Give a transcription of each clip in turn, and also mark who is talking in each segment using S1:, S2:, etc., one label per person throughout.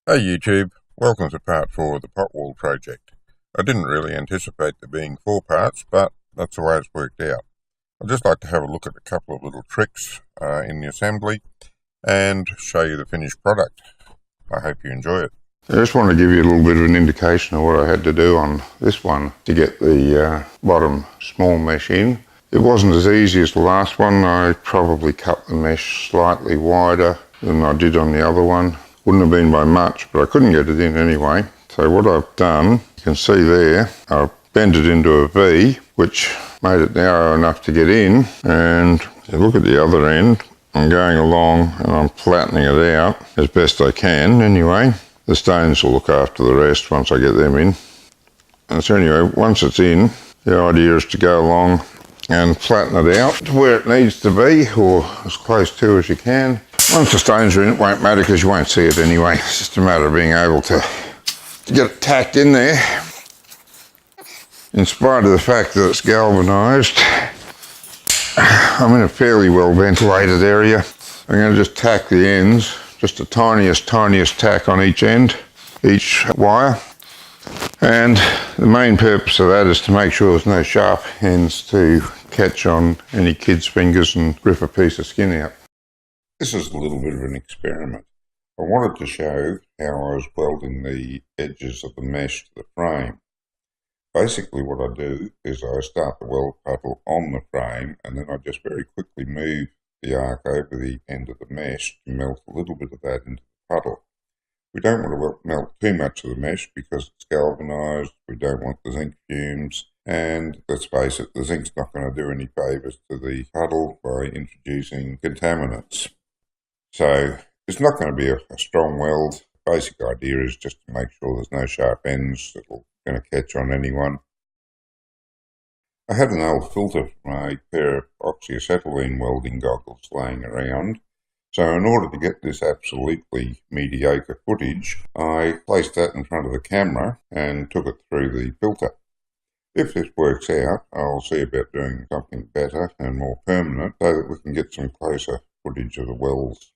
S1: Hey YouTube, welcome to part 4 of the pot wall project. I didn't really anticipate there being 4 parts, but that's the way it's worked out. I'd just like to have a look at a couple of little tricks in the assembly and show you the finished product. I hope you enjoy it.
S2: I just want to give you a little bit of an indication of what I had to do on this one to get the bottom small mesh in. It wasn't as easy as the last one. I probably cut the mesh slightly wider than I did on the other one. Wouldn't have been by much, but I couldn't get it in anyway. So what I've done, you can see there, I've bent it into a V, which made it narrow enough to get in. And if you look at the other end, I'm going along and I'm flattening it out as best I can anyway. The stones will look after the rest once I get them in. And so anyway, once it's in, the idea is to go along and flatten it out to where it needs to be, or as close to as you can. Once the stones are in, it won't matter because you won't see it anyway. It's just a matter of being able to get it tacked in there. In spite of the fact that it's galvanised, I'm in a fairly well ventilated area. I'm going to just tack the ends, just the tiniest tack on each end, each wire. And the main purpose of that is to make sure there's no sharp ends to catch on any kid's fingers and rip a piece of skin out. This is a little bit of an experiment. I wanted to show how I was welding the edges of the mesh to the frame. Basically what I do is I start the weld puddle on the frame and then I just very quickly move the arc over the end of the mesh to melt a little bit of that into the puddle. We don't want to melt too much of the mesh because it's galvanised, we don't want the zinc fumes, and let's face it, the zinc's not going to do any favours to the puddle by introducing contaminants. So it's not going to be a strong weld. The basic idea is just to make sure there's no sharp ends that are going to catch on anyone. I had an old filter from a pair of oxyacetylene welding goggles laying around. So in order to get this absolutely mediocre footage, I placed that in front of the camera and took it through the filter. If this works out, I'll see about doing something better and more permanent so that we can get some closer footage of the welds.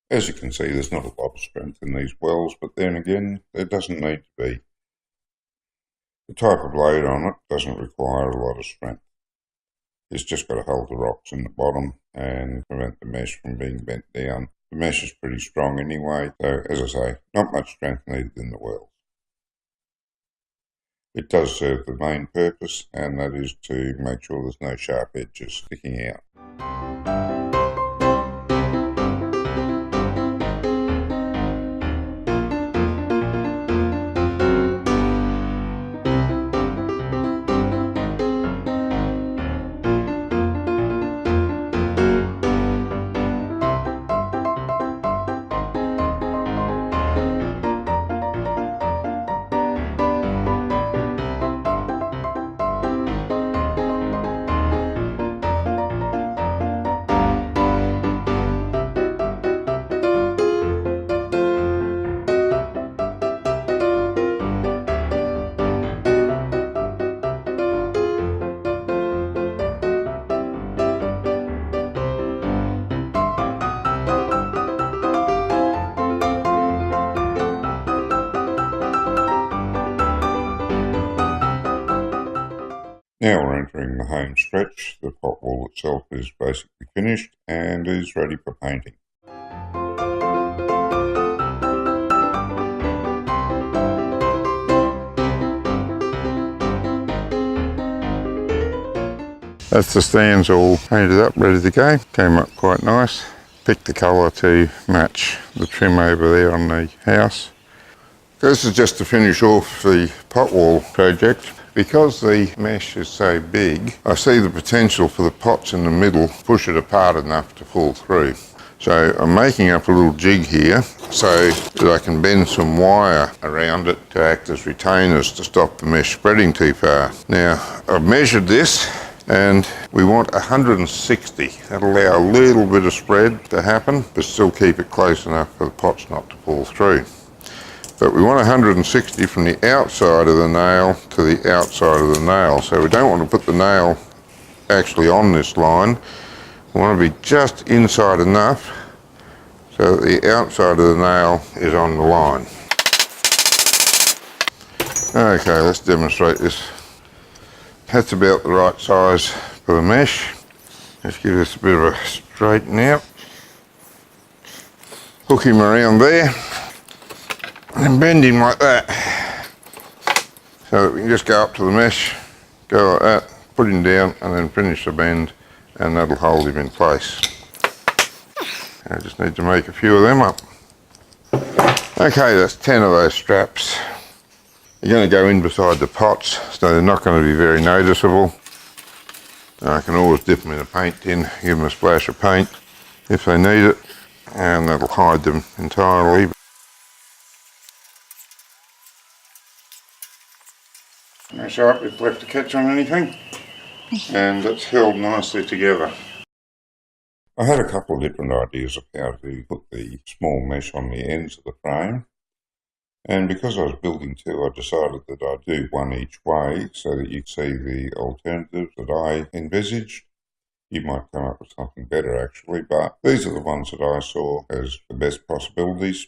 S2: As you can see, there's not a lot of strength in these welds, but then again, there doesn't need to be. The type of load on it doesn't require a lot of strength. It's just got to hold the rocks in the bottom and prevent the mesh from being bent down. The mesh is pretty strong anyway, so as I say, not much strength needed in the welds. It does serve the main purpose, and that is to make sure there's no sharp edges sticking out. Now we're entering the home stretch. The pot wall itself is basically finished and is ready for painting. That's the stands all painted up, ready to go. Came up quite nice. Picked the colour to match the trim over there on the house. This is just to finish off the pot wall project. Because the mesh is so big, I see the potential for the pots in the middle to push it apart enough to fall through. So I'm making up a little jig here so that I can bend some wire around it to act as retainers to stop the mesh spreading too far. Now, I've measured this and we want 160. That'll allow a little bit of spread to happen, but still keep it close enough for the pots not to fall through. But we want 160 from the outside of the nail to the outside of the nail. So we don't want to put the nail actually on this line. We want to be just inside enough so that the outside of the nail is on the line. Okay, let's demonstrate this. That's about the right size for the mesh. Let's give this a bit of a straighten out. Hook him around there and bend him like that so that we can just go up to the mesh, go like that, put him down and then finish the bend, and that'll hold him in place. I just need to make a few of them up. Okay, that's 10 of those straps. They're going to go in beside the pots, so they're not going to be very noticeable. I can always dip them in a paint tin, give them a splash of paint if they need it, and that'll hide them entirely. No sharp is left to catch on anything, and it's held nicely together. I had a couple of different ideas of how to put the small mesh on the ends of the frame, and because I was building two, I decided that I'd do one each way so that you see the alternatives that I envisaged. You might come up with something better actually, but these are the ones that I saw as the best possibilities.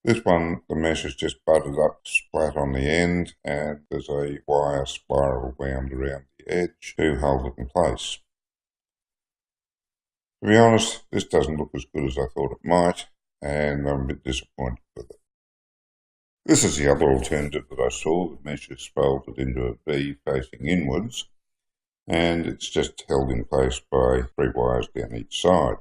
S2: This one, the mesh is just butted up flat on the end, and there's a wire spiral wound around the edge to hold it in place. To be honest, this doesn't look as good as I thought it might, and I'm a bit disappointed with it. This is the other alternative that I saw. The mesh is folded into a V facing inwards, and it's just held in place by 3 wires down each side.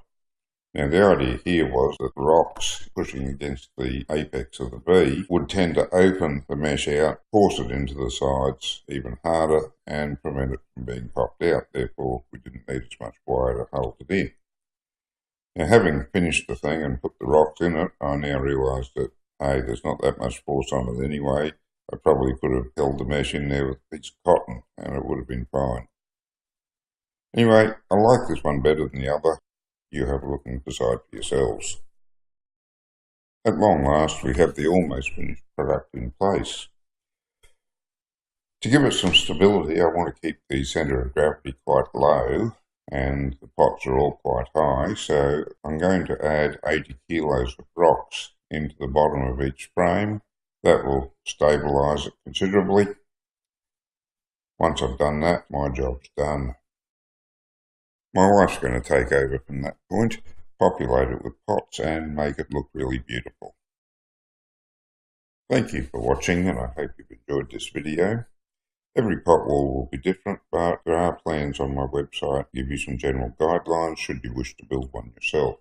S2: Now the idea here was that rocks pushing against the apex of the V would tend to open the mesh out, force it into the sides even harder, and prevent it from being popped out. Therefore, we didn't need as much wire to hold it in. Now, having finished the thing and put the rocks in it, I now realise that, hey, there's not that much force on it anyway. I probably could have held the mesh in there with a piece of cotton and it would have been fine. Anyway, I like this one better than the other. You have a look and decide for yourselves. At long last, we have the almost finished product in place. To give it some stability, I want to keep the centre of gravity quite low, and the pots are all quite high, so I'm going to add 80 kilos of rocks into the bottom of each frame. That will stabilise it considerably. Once I've done that, my job's done. My wife's going to take over from that point, populate it with pots and make it look really beautiful. Thank you for watching, and I hope you've enjoyed this video. Every pot wall will be different, but there are plans on my website to give you some general guidelines should you wish to build one yourself.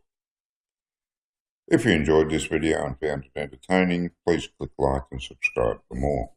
S2: If you enjoyed this video and found it entertaining, please click like and subscribe for more.